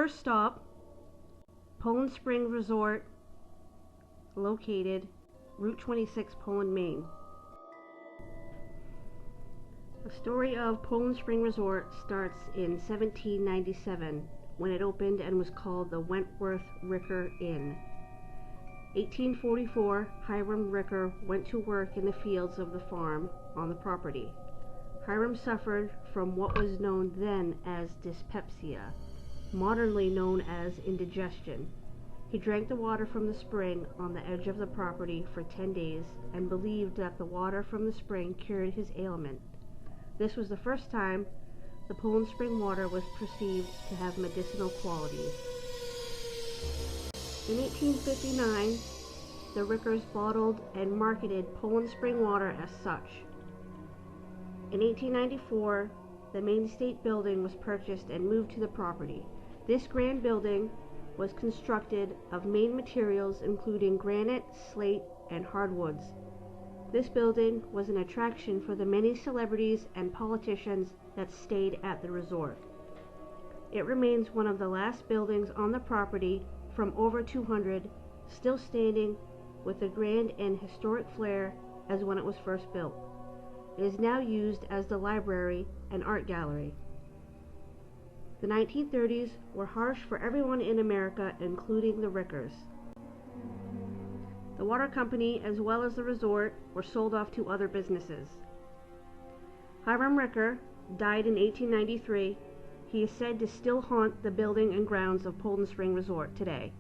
first stop, Poland Springs Resort, located Route 26, Poland, Maine. The story of Poland Spring Resort starts in 1797 when it opened and was called the Wentworth Ricker Inn. 1844, Hiram Ricker went to work in the fields of the farm on the property. Hiram suffered from what was known then as dyspepsia, modernly known as indigestion. He drank the water from the spring on the edge of the property for 10 days and believed that the water from the spring cured his ailment. This was the first time the Poland Spring water was perceived to have medicinal qualities. In 1859, the Rickers bottled and marketed Poland Spring water as such. In 1894, the Maine State Building was purchased and moved to the property. This grand building was constructed of Maine materials including granite, slate, and hardwoods. This building was an attraction for the many celebrities and politicians that stayed at the resort. It remains one of the last buildings on the property from over 200, still standing with a grand and historic flair as when it was first built. It is now used as the library and art gallery. The 1930s were harsh for everyone in America, including the Rickers. The water company, as well as the resort, were sold off to other businesses. Hiram Ricker died in 1893. He is said to still haunt the building and grounds of Poland Spring Resort today,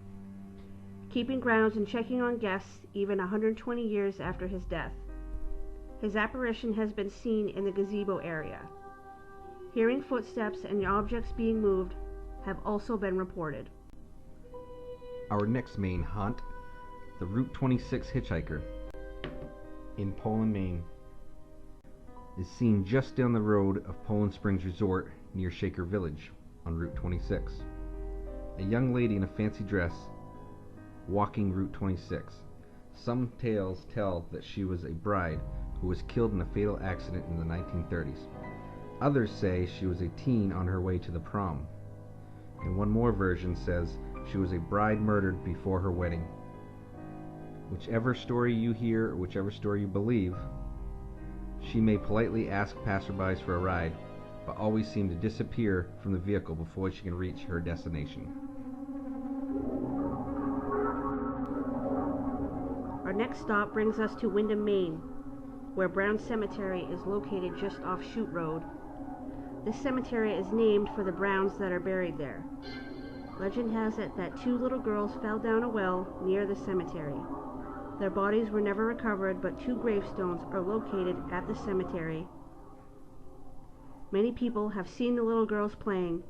keeping grounds and checking on guests even 120 years after his death. His apparition has been seen in the gazebo area. Hearing footsteps and objects being moved have also been reported. Our next Maine haunt, the Route 26 Hitchhiker in Poland, Maine, is seen just down the road of Poland Springs Resort near Shaker Village on Route 26. A young lady in a fancy dress walking Route 26. Some tales tell that she was a bride who was killed in a fatal accident in the 1930s. Others say she was a teen on her way to the prom. And one more version says she was a bride murdered before her wedding. Whichever story you hear or whichever story you believe, she may politely ask passerbys for a ride, but always seem to disappear from the vehicle before she can reach her destination. Our next stop brings us to Windham, Maine, where Brown Cemetery is located just off Chute Road. This cemetery is named for the Browns that are buried there. Legend has it that 2 little girls fell down a well near the cemetery. Their bodies were never recovered, but 2 gravestones are located at the cemetery. Many people have seen the little girls playing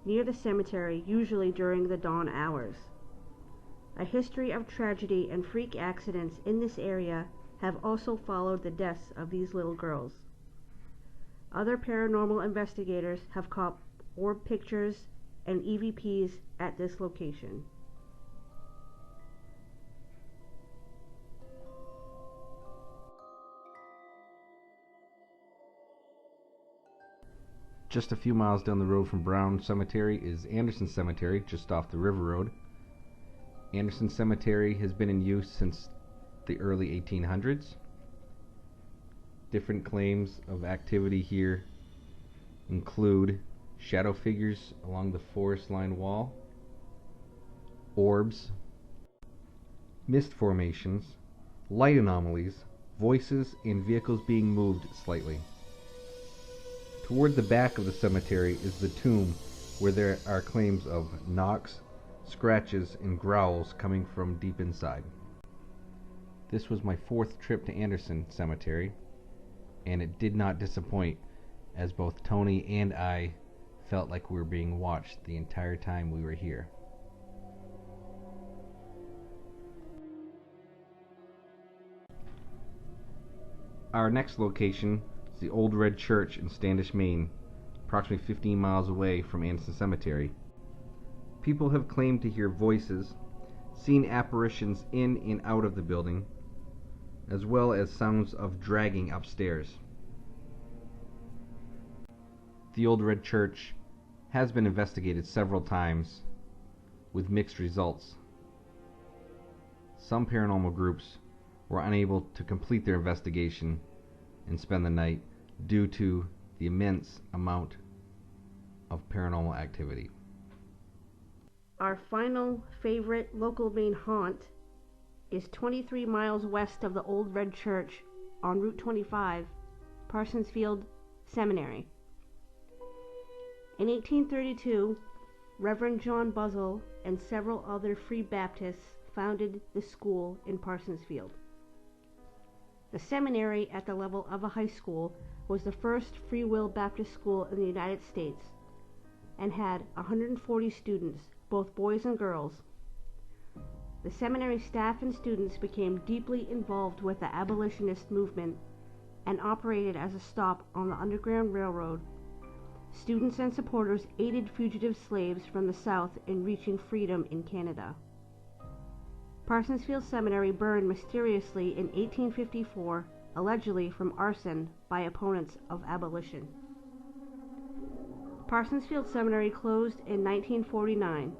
near the cemetery, usually during the dawn hours. A history of tragedy and freak accidents in this area have also followed the deaths of these little girls. Other paranormal investigators have caught orb pictures and EVPs at this location. Just a few miles down the road from Brown Cemetery is Anderson Cemetery, just off the River Road. Anderson Cemetery has been in use since the early 1800s. Different claims of activity here include shadow figures along the forest-lined wall, orbs, mist formations, light anomalies, voices, and vehicles being moved slightly. Toward the back of the cemetery is the tomb, where there are claims of knocks, scratches, and growls coming from deep inside. This was my 4th trip to Anderson Cemetery, and it did not disappoint, as both Tony and I felt like we were being watched the entire time we were here. Our next location is the Old Red Church in Standish, Maine, approximately 15 miles away from Anderson Cemetery. People have claimed to hear voices, seen apparitions in and out of the building, as well as sounds of dragging upstairs. The Old Red Church has been investigated several times with mixed results. Some paranormal groups were unable to complete their investigation and spend the night due to the immense amount of paranormal activity. Our final favorite local Maine haunt is 23 miles west of the Old Red Church on Route 25, Parsonsfield Seminary. In 1832, Reverend John Buzzell and several other Free Baptists founded the school in Parsonsfield. The seminary, at the level of a high school, was the first Free Will Baptist school in the United States and had 140 students, both boys and girls. The seminary staff and students became deeply involved with the abolitionist movement and operated as a stop on the Underground Railroad. Students and supporters aided fugitive slaves from the South in reaching freedom in Canada. Parsonsfield Seminary burned mysteriously in 1854, allegedly from arson by opponents of abolition. Parsonsfield Seminary closed in 1949.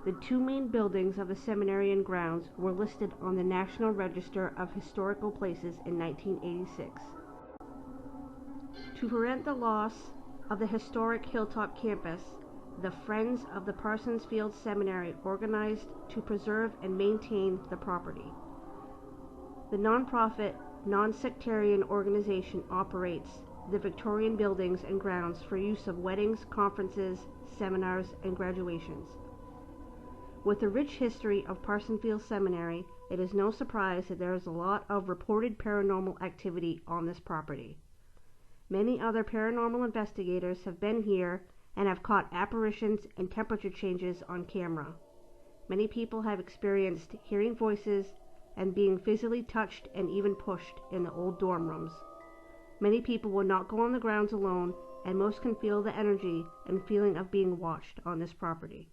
The two main buildings of the seminary and grounds were listed on the National Register of Historical Places in 1986. To prevent the loss of the historic Hilltop campus, the Friends of the Parsonsfield Seminary organized to preserve and maintain the property. The nonprofit, non-sectarian organization operates the Victorian buildings and grounds for use of weddings, conferences, seminars, and graduations. With the rich history of Parsonsfield Seminary, it is no surprise that there is a lot of reported paranormal activity on this property. Many other paranormal investigators have been here and have caught apparitions and temperature changes on camera. Many people have experienced hearing voices and being physically touched and even pushed in the old dorm rooms. Many people will not go on the grounds alone, and most can feel the energy and feeling of being watched on this property.